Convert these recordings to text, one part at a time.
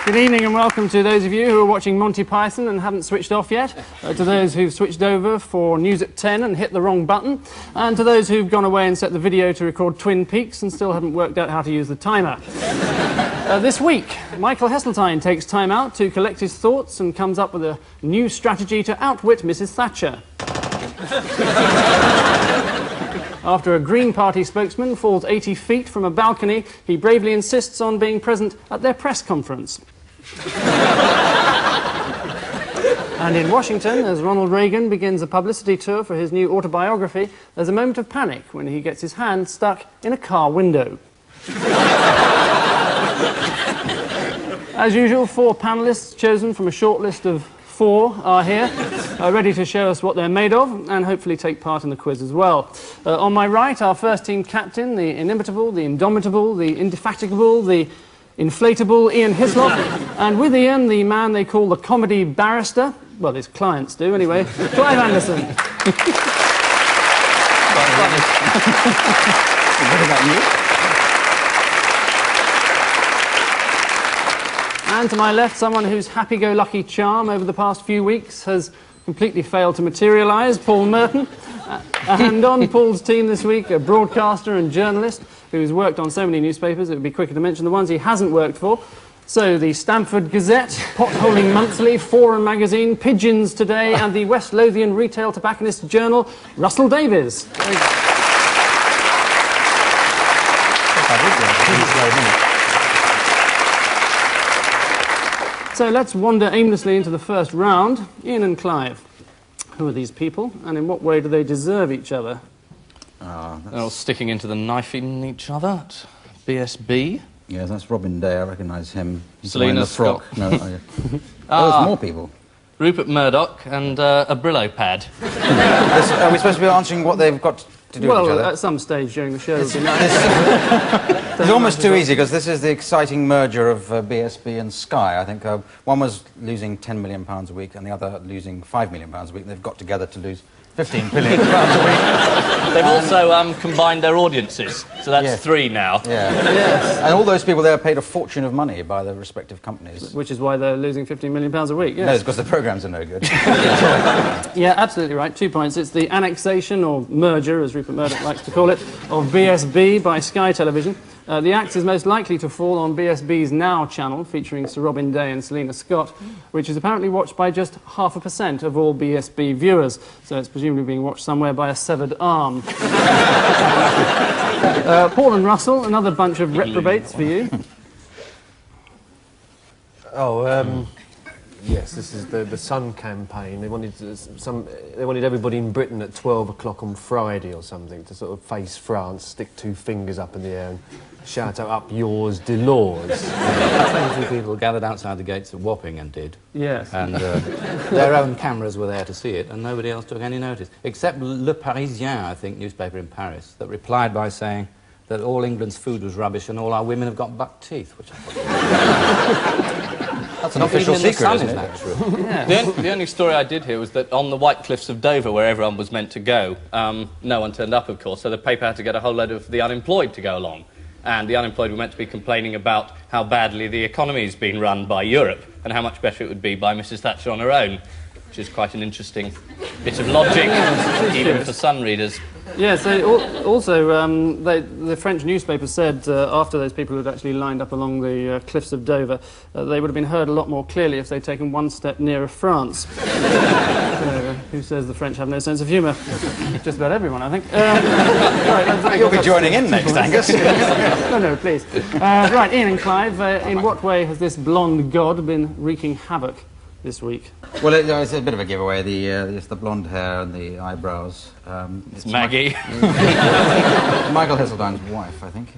Good evening and welcome to those of you who are watching Monty Python and haven't switched off yet, to those who've switched over for news at 10 and hit the wrong button, and to those who've gone away and set the video to record Twin Peaks and still haven't worked out how to use the timer. This week, Michael Heseltine takes time out to collect his thoughts and comes up with a new strategy to outwit Mrs. Thatcher. After a Green Party spokesman falls 80 feet from a balcony, he bravely insists on being present at their press conference. And in Washington, as Ronald Reagan begins a publicity tour for his new autobiography, there's a moment of panic when he gets his hand stuck in a car window. As usual, 4 panellists chosen from a short list of 4 are here, ready to show us what they're made of and hopefully take part in the quiz as well. On my right, our first team captain, the inimitable, the indomitable, the indefatigable, the inflatable Ian Hislop, and with Ian, the man they call the comedy barrister. Well, his clients do, anyway. Clive Anderson. What about you? And to my left, someone whose happy-go-lucky charm over the past few weeks has completely failed to materialise, Paul Merton. And on Paul's team this week, a broadcaster and journalist who's worked on so many newspapers, it would be quicker to mention the ones he hasn't worked for. So, the Stamford Gazette, Potholing Monthly, Forum Magazine, Pigeons Today, and the West Lothian Retail Tobacconist Journal, Russell Davies. So let's wander aimlessly into the first round. Ian and Clive, who are these people, and in what way do they deserve each other? They're all sticking into the knife in each other at BSB. Yes, that's Robin Day, I recognise him. He's Selena the frock. Scott. No, there's more people. Rupert Murdoch and a Brillo pad. Are we supposed to be answering what they've got to do with each other? Well, at some stage during the show. It's almost too easy, because this is the exciting merger of BSB and Sky. I think one was losing £10 million a week and the other losing £5 million a week. They've got together to lose £15 million a week. They've also combined their audiences, so that's 3 now. Yeah. Yes. And all those people there are paid a fortune of money by their respective companies. Which is why they're losing £15 million a week, yes. No, it's because the programmes are no good. Yeah, absolutely right. 2 points. It's the annexation, or merger, as Rupert Murdoch likes to call it, of BSB by Sky Television. The axe is most likely to fall on BSB's Now channel, featuring Sir Robin Day and Selena Scott, which is apparently watched by just 0.5% of all BSB viewers, so it's presumably being watched somewhere by a severed arm. Paul and Russell, another bunch of reprobates for you. Yes, this is the Sun campaign. They wanted everybody in Britain at 12 o'clock on Friday or something to sort of face France, stick 2 fingers up in the air and shout out, "Up yours, Delors." Plenty of people gathered outside the gates of Wapping and did. Yes. And their own cameras were there to see it, and nobody else took any notice. Except Le Parisien, I think, newspaper in Paris, that replied by saying that all England's food was rubbish and all our women have got buck teeth, which I thought... That's an official secret, isn't it? True. Yeah. The only story I did hear was that on the White Cliffs of Dover, where everyone was meant to go, no one turned up, of course, so the paper had to get a whole load of the unemployed to go along. And the unemployed were meant to be complaining about how badly the economy's been run by Europe and how much better it would be by Mrs. Thatcher on her own, which is quite an interesting bit of logic, even for Sun readers. Yes, the French newspaper said, after those people had actually lined up along the cliffs of Dover, they would have been heard a lot more clearly if they'd taken 1 step nearer France. Who says the French have no sense of humour? Just about everyone, I think. Right, You'll be joining in next, Angus. No, please. Right, Ian and Clive, in what way has this blonde god been wreaking havoc this week? Well, it's a bit of a giveaway, it's the blonde hair and the eyebrows. It's Maggie. Michael Heseltine's wife, I think.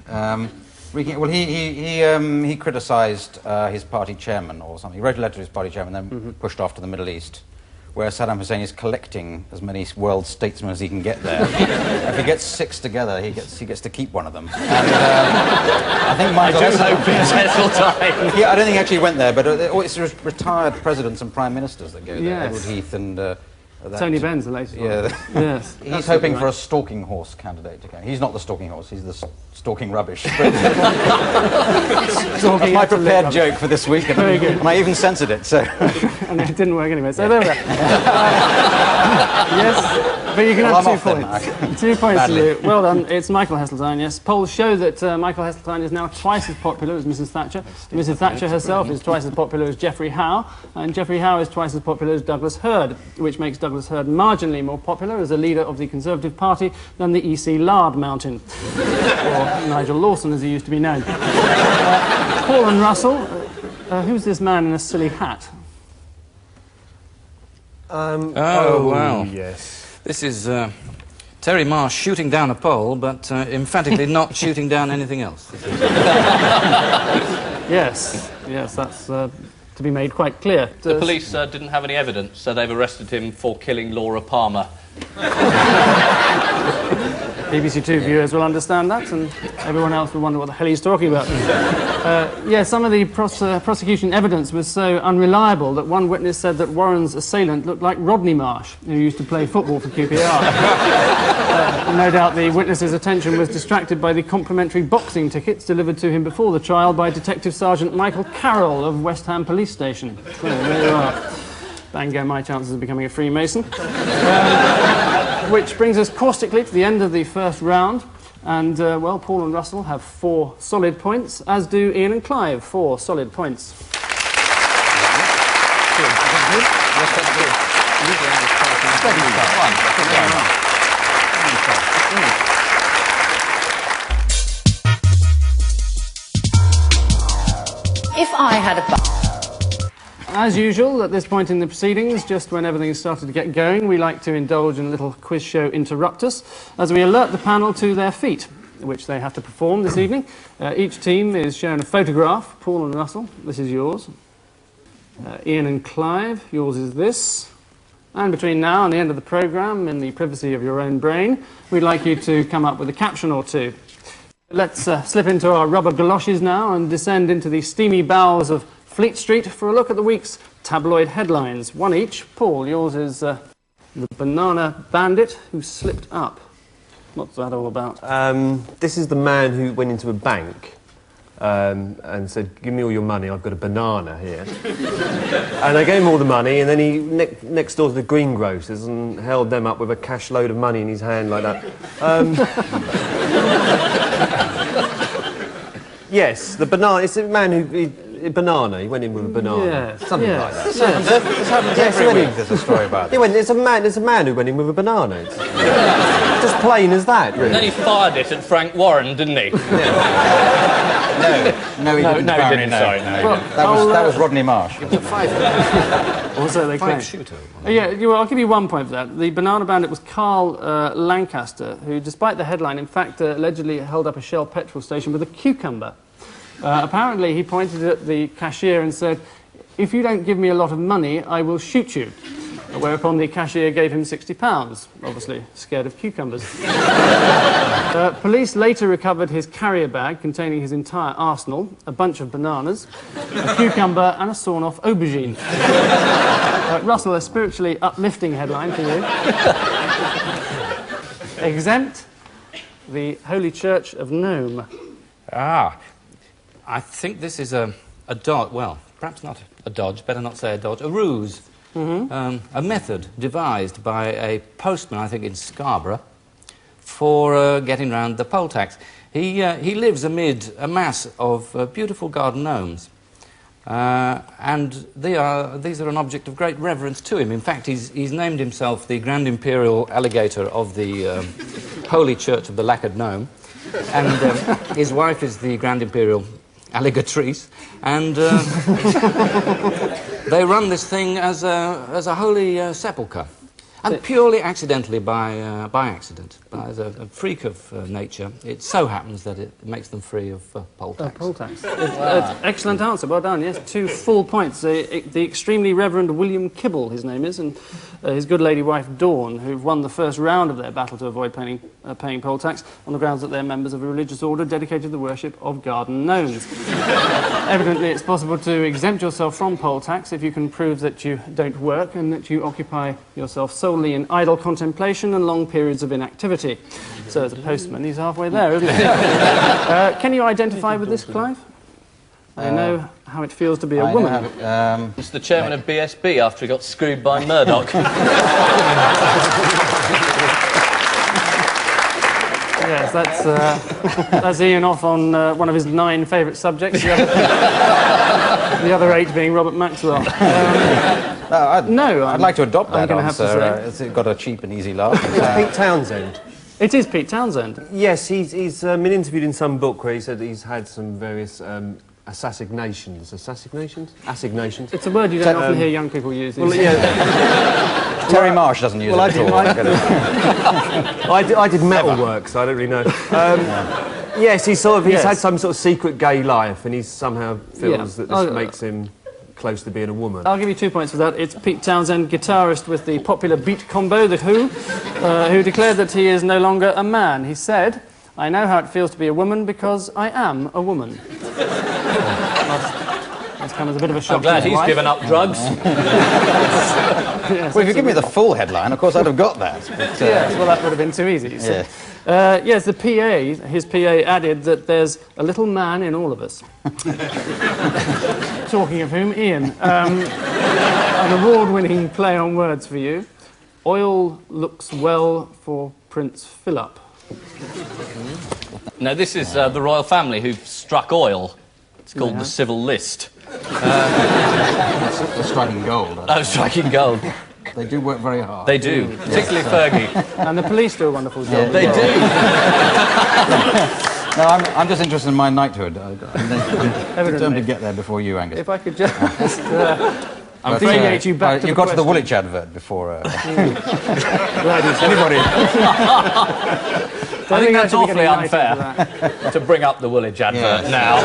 Well, he criticised his party chairman or something. He wrote a letter to his party chairman and then pushed off to the Middle East, where Saddam Hussein is collecting as many world statesmen as he can get there. If he gets 6 together, he gets to keep one of them. And, I think Michael Heseltine. I don't think he actually went there, but it's retired presidents and prime ministers that go there. Yes. Edward Heath and Tony Benn's the latest one. Yeah. Yes. He's hoping for a stalking horse candidate again. He's not the stalking horse, he's the stalking rubbish. That's my prepared joke for this week. Very good. And I even censored it, so... And it didn't work anyway, so there we are. Yes, but you can have 2 points. 2 points to you. Well done. It's Michael Heseltine, yes. Polls show that Michael Heseltine is now twice as popular as Mrs Thatcher. Mrs Thatcher herself is twice as popular as Geoffrey Howe, and Geoffrey Howe is twice as popular as Douglas Hurd, which makes Douglas Hurd marginally more popular as a leader of the Conservative Party than the E.C. Lard Mountain, or Nigel Lawson as he used to be known. Paul and Russell, who's this man in a silly hat? Wow. Yes. This is Terry Marsh shooting down a pole, but emphatically not shooting down anything else. Yes, that's to be made quite clear. The police didn't have any evidence, so they've arrested him for killing Laura Palmer. BBC Two viewers will understand that, and everyone else will wonder what the hell he's talking about. Some of the prosecution evidence was so unreliable that one witness said that Warren's assailant looked like Rodney Marsh, who used to play football for QPR. No doubt the witness's attention was distracted by the complimentary boxing tickets delivered to him before the trial by Detective Sergeant Michael Carroll of West Ham Police Station. So, there you are. Bang go my chances of becoming a Freemason. Which brings us caustically to the end of the first round. And, Paul and Russell have 4 solid points, as do Ian and Clive, 4 solid points. If I had a... As usual, at this point in the proceedings, just when everything started to get going, we like to indulge in a little quiz show interruptus as we alert the panel to their feat, which they have to perform this evening. Each team is shown a photograph. Paul and Russell, this is yours. Ian and Clive, yours is this. And between now and the end of the programme, in the privacy of your own brain, we'd like you to come up with a caption or two. Let's slip into our rubber galoshes now and descend into the steamy bowels of Fleet Street for a look at the week's tabloid headlines. 1 each. Paul, yours is the banana bandit who slipped up. What's that all about? This is the man who went into a bank and said, "Give me all your money, I've got a banana here." And they gave him all the money, and then he next door to the greengrocers and held them up with a cash load of money in his hand like that. Yes, the banana. It's a man who... banana. He went in with a banana. Yeah, Something like that. This happens every week, there's a story about it. It's a man who went in with a banana. It's just plain as that, really. And then he fired it at Frank Warren, didn't he? No, he didn't. Apparently, no. Sorry, no. That was Rodney Marsh. Also, they claim. I'll give you 1 point for that. The banana bandit was Carl Lancaster, who, despite the headline, in fact, allegedly held up a Shell petrol station with a cucumber. Apparently, he pointed at the cashier and said, "If you don't give me a lot of money, I will shoot you." Whereupon the cashier gave him £60, obviously scared of cucumbers. Police later recovered his carrier bag containing his entire arsenal, a bunch of bananas, a cucumber and a sawn-off aubergine. Russell, a spiritually uplifting headline for you. Exempt the Holy Church of Nome. I think this is a dodge. Well, perhaps not a dodge. Better not say a dodge. A ruse. A method devised by a postman, I think in Scarborough, for getting round the poll tax. He lives amid a mass of beautiful garden gnomes, and these are an object of great reverence to him. In fact, he's named himself the Grand Imperial Alligator of the Holy Church of the Lacquered Gnome, and his wife is the Grand Imperial Alligatrice, and they run this thing as a holy sepulchre. And purely accidentally, by accident, as a freak of nature, it so happens that it makes them free of poll tax. Poll tax. Excellent answer, well done, yes. 2 full points. The extremely Reverend William Kibble, his name is, and his good lady wife Dawn, who've won the first round of their battle to avoid paying poll tax on the grounds that they're members of a religious order dedicated to the worship of garden gnomes. Evidently, it's possible to exempt yourself from poll tax if you can prove that you don't work and that you occupy yourself solely in idle contemplation and long periods of inactivity. So as a postman, he's halfway there, isn't he? Can you identify with this, Clive? I know how it feels to be a woman. It's the chairman of BSB after he got screwed by Murdoch. Yes, that's Ian off on one of his 9 favourite subjects, the other 8 being Robert Maxwell. I'd like to adopt that answer. It's got a cheap and easy laugh. Pete Townsend. It is Pete Townsend. Yes, he's been interviewed in some book where he said he's had some various assassinations. Assignations? It's a word you don't often hear young people use. Well, yeah. Terry Marsh doesn't use it at all. I did metal work, so I don't really know. Yes, he's had some sort of secret gay life, and he somehow feels that this makes him close to being a woman. I'll give you 2 points for that. It's Pete Townsend, guitarist with the popular beat combo, The Who, who declared that he is no longer a man. He said, "I know how it feels to be a woman because I am a woman." That's come as a bit of a shock. I'm glad he's given up drugs. Yes, Well, if you give me the full headline, of course I'd have got that. But, yes, well, that would have been too easy. So. Yeah. Yes, the PA, his PA added that there's a little man in all of us. Talking of whom, Ian, an award-winning play on words for you. Oil looks well for Prince Philip. No, this is the royal family who've struck oil. It's called the Civil List. They're striking gold. Oh, striking gold. They do work very hard. They do, particularly Fergie. And the police do a wonderful job. They do. No, I'm just interested in my knighthood. I'm determined to get there before you, Angus. If I could just But, deviate you back to you the got to the question. Woolwich advert before. Anybody? I think that's awfully unfair to bring up the Woolwich advert now.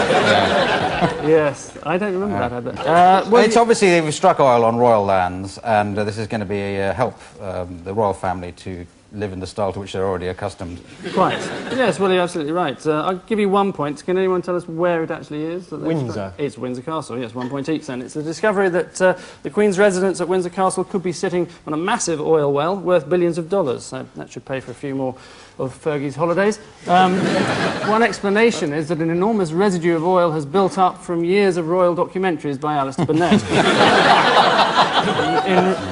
Yes, I don't remember that advert. It's obviously they've struck oil on royal lands, and this is going to be help the royal family to live in the style to which they're already accustomed. Quite. Yes, well, you're absolutely right. I'll give you 1 point. Can anyone tell us where it actually is? Windsor. It's Windsor Castle, yes, 1 point each then. It's the discovery that the Queen's residence at Windsor Castle could be sitting on a massive oil well worth billions of dollars. So that should pay for a few more of Fergie's holidays. One explanation is that an enormous residue of oil has built up from years of royal documentaries by Alistair Burnett.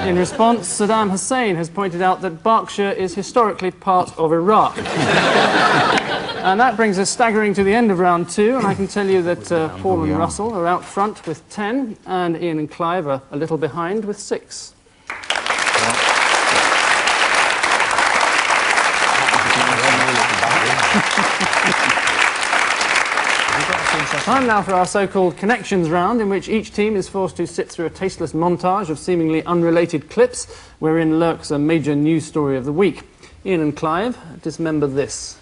In response, Saddam Hussein has pointed out that Berkshire is historically part of Iraq. And that brings us staggering to the end of round 2, and I can tell you that Paul and Russell are out front with 10, and Ian and Clive are a little behind with 6. Time now for our so-called connections round, in which each team is forced to sit through a tasteless montage of seemingly unrelated clips, wherein lurks a major news story of the week. Ian and Clive, dismember this.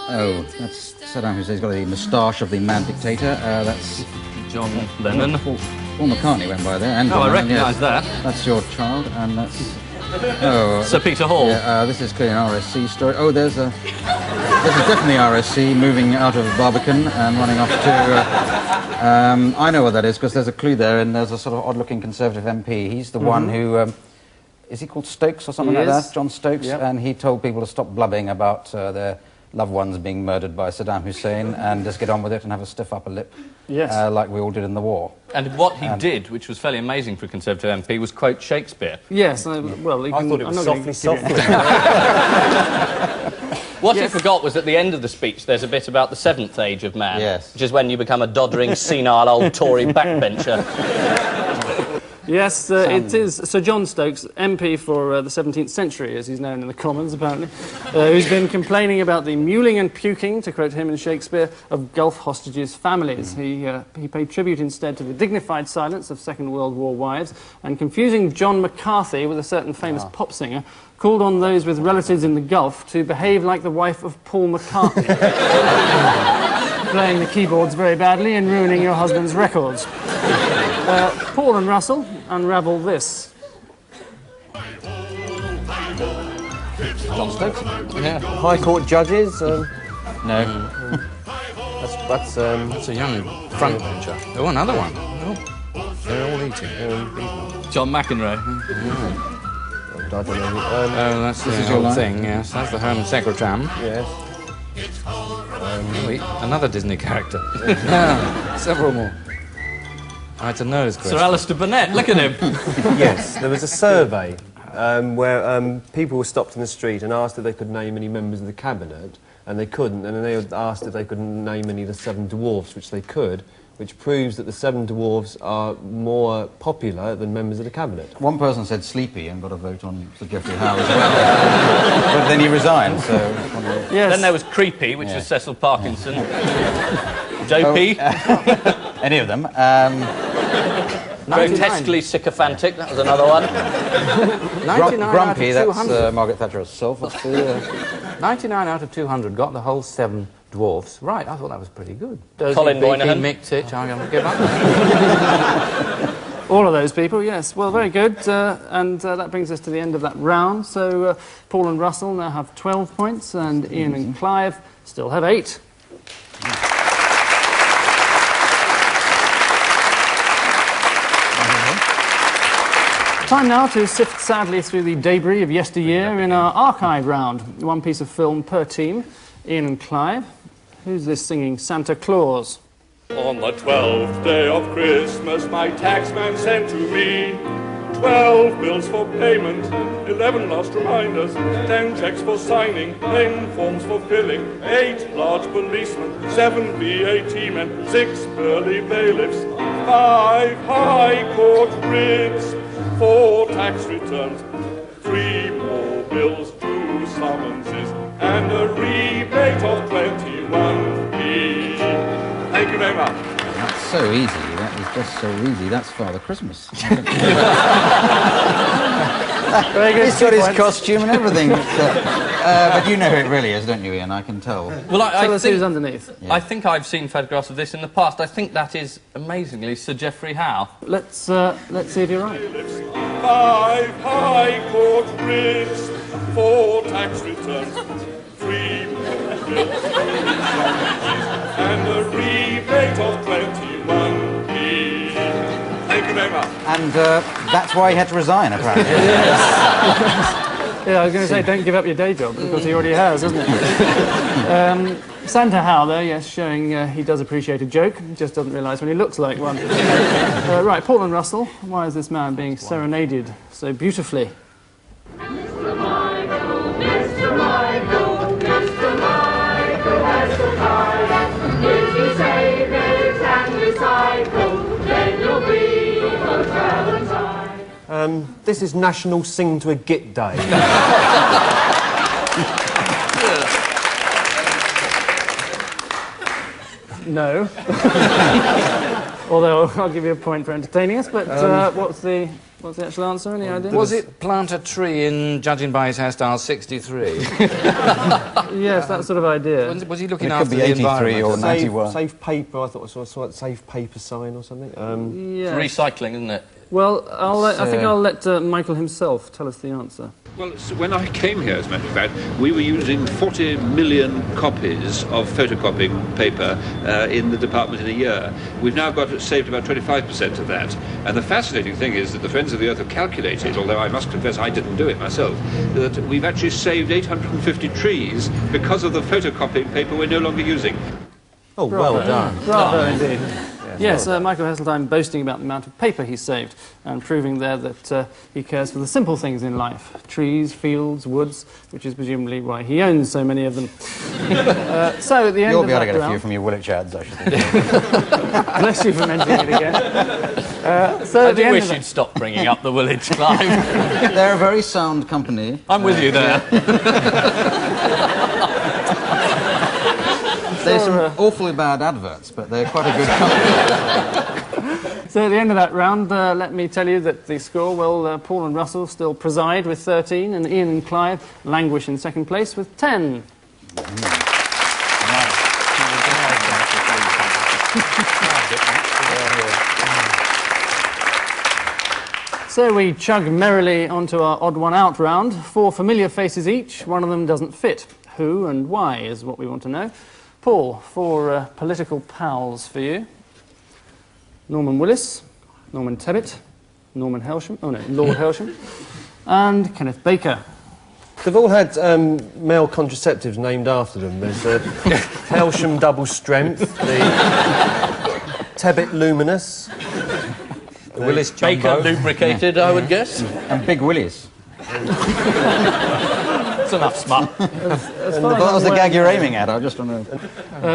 Oh, that's Saddam Hussein. He's got the moustache of the mad dictator. That's John Lennon. Paul McCartney went by there. And Oh, John I Lennon, recognise yes. that. That's your child, and that's... Oh, Sir Peter Hall. yeah, this is clearly an RSC story. Oh, this is definitely RSC moving out of Barbican and running off to... I know what that is, because there's a clue there, and there's a sort of odd-looking Conservative MP. He's the one who... is he called Stokes or something like that? John Stokes. Yep. And he told people to stop blubbing about their loved ones being murdered by Saddam Hussein and just get on with it and have a stiff upper lip, like we all did in the war. And what he did, which was fairly amazing for a Conservative MP, was quote Shakespeare. Yes, well, I thought it was softly. What he forgot was at the end of the speech there's a bit about the 7th age of man, Yes. which is when you become a doddering, senile old Tory backbencher. Yes, it is Sir John Stokes, MP for the 17th century, as he's known in the Commons, apparently, who's been complaining about the mewling and puking, to quote him in Shakespeare, of Gulf hostages' families. He paid tribute instead to the dignified silence of Second World War wives, and confusing John McCarthy with a certain famous pop singer, called on those with relatives in the Gulf to behave like the wife of Paul McCartney, playing the keyboards very badly and ruining your husband's records. Paul and Russell unravel this. John Stokes? Yeah. High Court judges. No. That's That's a young front bencher. Oh, another one. Oh, they're all eating. John McEnroe. I don't know. Oh, that's the your whole line? thing, yes. That's the Home Secretary. Yes. Another Disney character. Several more. It's a nose question. Sir Alistair Burnett, look at him. Yes, there was a survey where people were stopped in the street and asked if they could name any members of the cabinet, and they couldn't, and then they were asked if they could name any of the 7 dwarfs, which they could, which proves that the 7 dwarfs are more popular than members of the cabinet. One person said sleepy and got a vote on Sir Geoffrey Howe as well. But then he resigned, so... Yes. Then there was Creepy, which was Cecil Parkinson. Joe P. Any of them. Grotesquely sycophantic, that was another one. 99 Grumpy, out of that's 200. Margaret Thatcher herself. 99 out of 200 got the whole 7 dwarfs. Right, I thought that was pretty good. Colin Moynihan. Mick Titch, I'm going to give up. All of those people, yes. Well, very good. And that brings us to the end of that round. So Paul and Russell now have 12 points, and Ian and Clive still have 8. Time now to sift sadly through the debris of yesteryear in our archive round. One piece of film per team. Ian and Clive. Who's this singing Santa Claus? On the 12th day of Christmas, my taxman sent to me 12 bills for payment, 11 last reminders, 10 checks for signing, 10 forms for filling, 8 large policemen, 7 VAT men, 6 burly bailiffs, 5 high court writs, 4 tax returns, 3 more bills, 2 summonses, and a rebate of 21p. Thank you very much. That's so easy. That is just so easy. That's Father Christmas. Very good. He's got his costume and everything. But you know who it really is, don't you, Ian? I can tell. Well, Tell us who's underneath. I think I've seen photographs of this in the past. I think that is, amazingly, Sir Geoffrey Howe. Let's see if you're right. 5 high court writs, 4 tax returns, 3 more bills, and a rebate of 21p. Thank you very much. And that's why he had to resign, apparently. Yeah, I was going to say, don't give up your day job, because he already has, hasn't it? Santa Howe, though, yes, showing he does appreciate a joke, he just doesn't realise when he looks like one. Right, Paul and Russell, why is this man being serenaded so beautifully? Mr. Michael, Mr. Michael, Mr. Michael has surprised. If you save it and recycle, then you'll be a Valentine. This is National Sing to a Git Day. No. Although I'll give you a point for entertaining us, but what's the actual answer? Any idea? Was it plant a tree in, judging by his hairstyle, 63? Yes, that sort of idea. Was he looking It could after be the 83 environment? or 91. Safe paper, I thought I saw a safe paper sign or something. Yes. Recycling, isn't it? Well, I think I'll let Michael himself tell us the answer. Well, when I came here, as a matter of fact, we were using 40 million copies of photocopying paper in the department in a year. We've now saved about 25% of that. And the fascinating thing is that the Friends of the Earth have calculated, although I must confess I didn't do it myself, that we've actually saved 850 trees because of the photocopying paper we're no longer using. Oh, well done. Bravo indeed. Yes, Michael Heseltine boasting about the amount of paper he saved and proving there that he cares for the simple things in life. Trees, fields, woods, which is presumably why he owns so many of them. So at the end You'll of be able to that get a round... few from your Woolwich ads, I should think. Bless you for mentioning it again. So I at the do end wish of you'd stop bringing up the Woolwich, Clive. They're a very sound company. I'm with you there. There's some awfully bad adverts, but they're quite a good company. So at the end of that round, let me tell you that the score, well, Paul and Russell still preside with 13, and Ian and Clive languish in second place with 10. So we chug merrily onto our odd one out round. 4 familiar faces each, one of them doesn't fit. Who and why is what we want to know. Paul, 4 political pals for you. Norman Willis, Norman Tebbit, Norman Helsham, oh no, Lord Helsham, and Kenneth Baker. They've all had male contraceptives named after them. There's the Helsham Double Strength, the Tebbit Luminous, The Willis Baker Jumbo. lubricated, I would guess. And Big Willies. That's enough smut. That was the gag you're aiming at, I just don't know.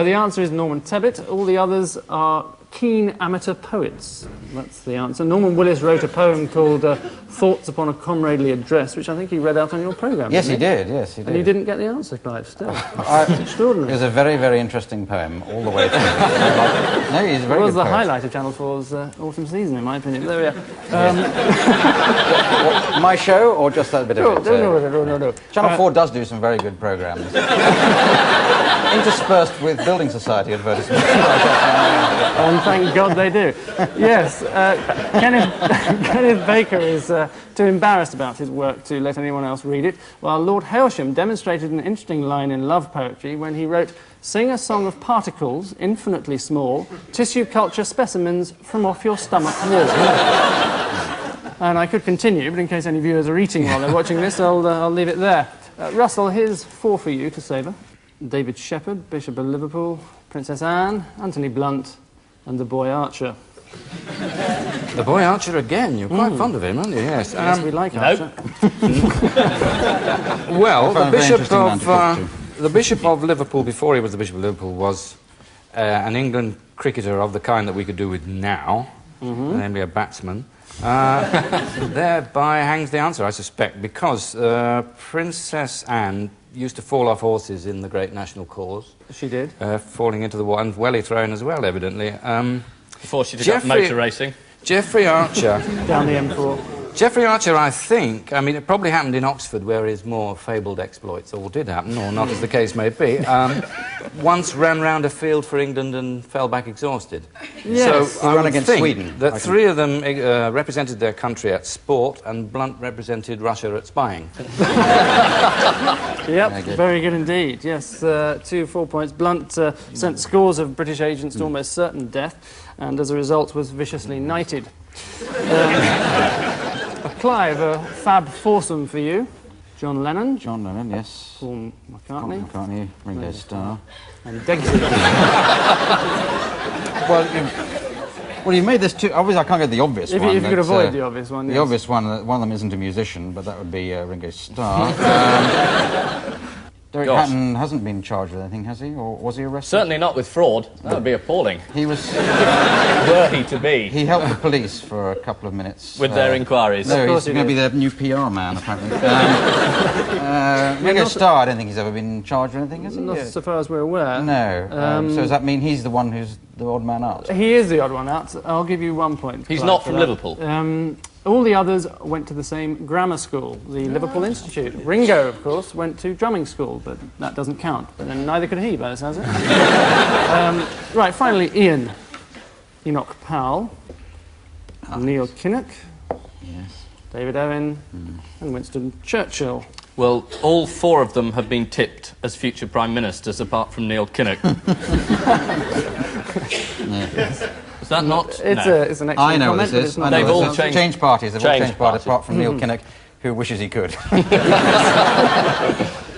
The answer is Norman Tebbit. All the others are keen amateur poets. That's the answer. Norman Willis wrote a poem called Thoughts Upon a Comradely Address, which I think he read out on your programme. Yes, he did, yes, he did. And you didn't get the answer, Clive, still. It's extraordinary. It was a very, very interesting poem, all the way through. No, he's a very It was good the poet. highlight of Channel 4's autumn season, in my opinion. There we are. What, my show, or just that bit of it? No. Channel 4 does do some very good programmes. Interspersed with Building Society advertisements. And thank God they do. Yes, Kenneth Baker is too embarrassed about his work to let anyone else read it, while Lord Helsham demonstrated an interesting line in love poetry when he wrote, "Sing a song of particles, infinitely small, tissue culture specimens from off your stomach wall." And I could continue, but in case any viewers are eating while they're watching this, I'll leave it there. Russell, here's 4 for you to savour. David Shepherd, Bishop of Liverpool, Princess Anne, Anthony Blunt, and the Boy Archer. The Boy Archer again. You're quite fond of him, aren't you? Yes. Yes, we like Archer. Well, I found a very interesting man to talk to. the Bishop of Liverpool, before he was the Bishop of Liverpool, was an England cricketer of the kind that we could do with now, namely a batsman. Thereby hangs the answer, I suspect, because Princess Anne used to fall off horses in the great national cause. She did. Falling into the water, and welly thrown as well, evidently. Before she did that motor racing. Jeffrey Archer. Down the M4. Jeffrey Archer, I think, I mean, it probably happened in Oxford, where his more fabled exploits all did happen, or not, as the case may be, once ran round a field for England and fell back exhausted. Yes. So I ran would against think Sweden. that 3 of them represented their country at sport, and Blunt represented Russia at spying. Yep, very good indeed. Yes, 2 4 points. Blunt sent scores of British agents to almost certain death, and as a result was viciously knighted. Clive, a fab foursome for you. John Lennon, John Lennon, yes. Paul McCartney, McCartney, Ringo Starr. and Degsy. Well, you made this too. Obviously, I can't get the obvious If one. you could but, avoid the obvious one, The yes. obvious one, one of them isn't a musician, but that would be Ringo Starr. Derek Gosh. Hatton hasn't been charged with anything, has he? Or was he arrested? Certainly not with fraud. That would be appalling. He was. Were he to be. He helped the police for a couple of minutes. With their inquiries. No, course he's he going to be did. their new PR man, apparently. Ringo Starr, I don't think he's ever been charged with anything, has he? Not Yeah. so far as we're aware. No. So does that mean he's the one who's the odd man out? He is the odd one out. I'll give you 1 point. He's Clive, not for from that. Liverpool. All the others went to the same grammar school, the Liverpool Institute. Ringo, of course, went to drumming school, but that doesn't count. But then neither could he, by the sounds of it. Right, finally, Ian. Enoch Powell, Neil Kinnock, Yes. David Owen, and Winston Churchill. Well, all 4 of them have been tipped as future Prime Ministers, apart from Neil Kinnock. Is that not? It's, No. it's an excellent I know what comment, this but is. it's not. I know They've what all this is. changed Changed parties. They've all party. changed parties, apart from Neil Kinnock, who wishes he could.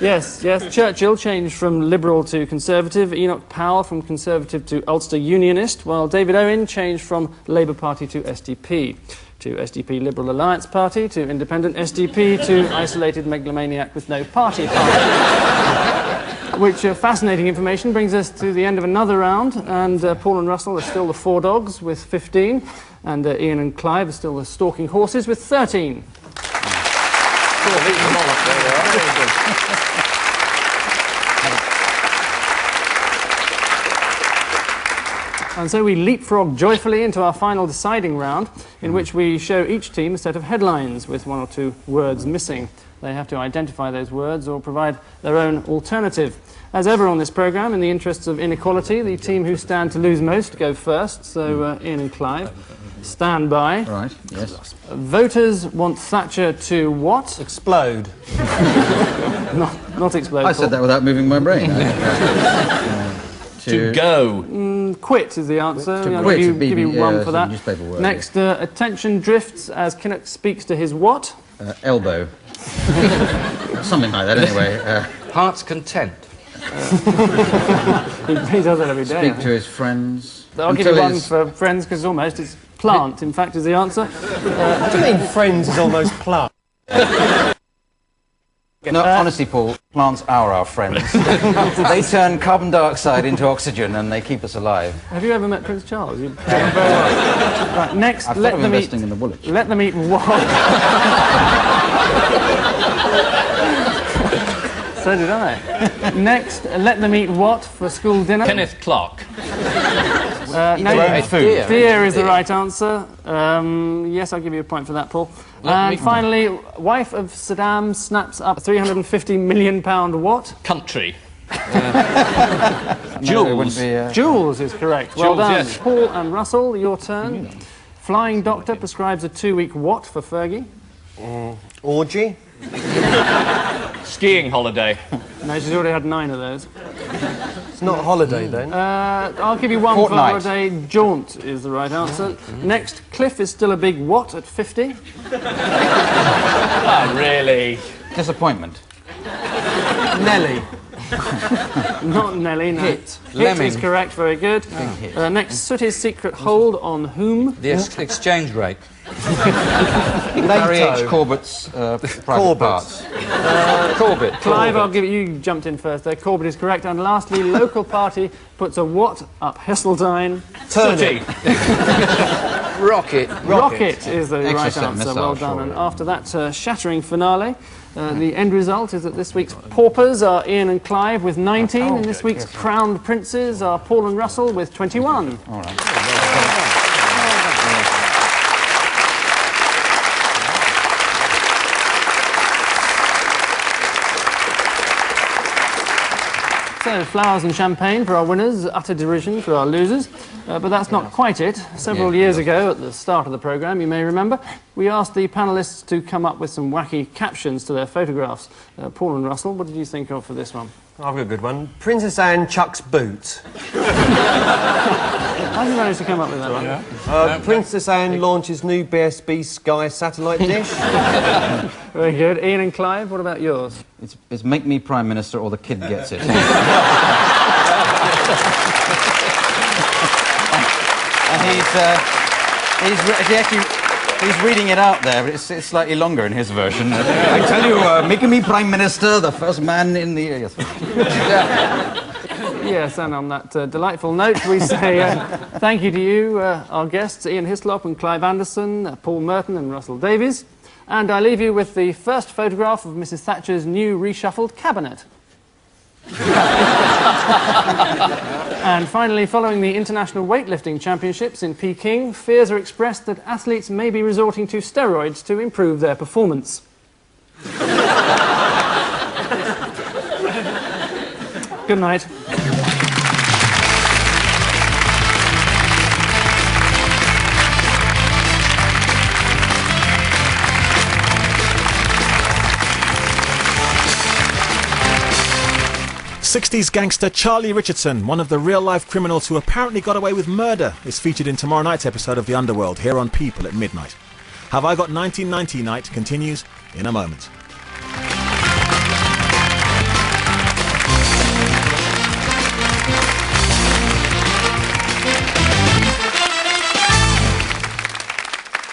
Yes, yes. Churchill changed from Liberal to Conservative, Enoch Powell from Conservative to Ulster Unionist, while David Owen changed from Labour Party to SDP. To SDP Liberal Alliance Party, to Independent SDP, to Isolated Megalomaniac with no party. Which fascinating information brings us to the end of another round, and Paul and Russell are still the 4 dogs with 15, and Ian and Clive are still the stalking horses with 13. And so we leapfrog joyfully into our final deciding round, in which we show each team a set of headlines with 1 or 2 words missing. They have to identify those words or provide their own alternative. As ever on this programme, in the interests of inequality, the team who stand to lose most go first. So Ian and Clive, stand by. Right, yes. Voters want Thatcher to what? Explode. Not explode. I said that without moving my brain. To go. Quit is the answer. I'll quit, give you one for that. newspaper word. Next, attention drifts as Kinnock speaks to his what? Elbow. Something like that, anyway. Heart's content. He does that every day. Speak to his friends. I'll give you one for friends, because almost it's plant, in fact, is the answer. What do you mean friends is almost plant? No, honestly, Paul, plants are our friends. They turn carbon dioxide into oxygen and they keep us alive. Have you ever met Prince Charles? You very well. Right, next, I've let thought of them investing eat. in the Woolwich. Let them eat what? So did I. Next, let them eat what for school dinner? Kenneth Clark. No, Food. deer is the right answer. Yes, I'll give you a point for that, Paul. And finally, wife of Saddam snaps up £350 million what? Country. Jules. Jules is correct. Well Jules, done. yes. Paul and Russell, your turn. Flying doctor prescribes a 2-week what for Fergie? Orgy? Skiing holiday. No, she's already had 9 of those. It's not a holiday then. I'll give you one Fortnight. for holiday. Jaunt is the right answer. Next, Cliff is still a big what at 50? Oh, really? Disappointment. Nelly. Not Nelly, no. Hit. Hit Lemming. is correct, very good. Next, Sooty's secret hold on whom? The exchange rate. Larry H. Corbett's private parts. Corbett. Clive, I'll give you jumped in first there. Corbett is correct. And lastly, local party puts a what up Heseltine? Sooty. Rocket. Rocket is the right Exocet answer. missile, Well done. surely. And after that shattering finale, the end result is that this week's paupers are Ian and Clive with 19, and this week's crowned princes are Paul and Russell with 21. All right. So, flowers and champagne for our winners, utter derision for our losers. But that's not quite it. Several years ago, at the start of the programme, you may remember, we asked the panellists to come up with some wacky captions to their photographs. Paul and Russell, what did you think of for this one? I've got a good one. Princess Anne chucks boot. How did you manage to come up with that one? Princess Anne launches new BSB Sky satellite dish. Very good. Ian and Clive, what about yours? It's make me Prime Minister or the kid gets it. And he's reading it out there, but it's slightly longer in his version. I tell you, making me Prime Minister, the first man in the... Yes. Yes, and on that delightful note, we say thank you to you, our guests, Ian Hislop and Clive Anderson, Paul Merton and Russell Davies. And I leave you with the first photograph of Mrs. Thatcher's new reshuffled cabinet. And finally, following the International Weightlifting Championships in Peking, fears are expressed that athletes may be resorting to steroids to improve their performance. Good night. '60s gangster Charlie Richardson, one of the real-life criminals who apparently got away with murder, is featured in tomorrow night's episode of The Underworld here on People at midnight. Have I Got 1990 Night continues in a moment.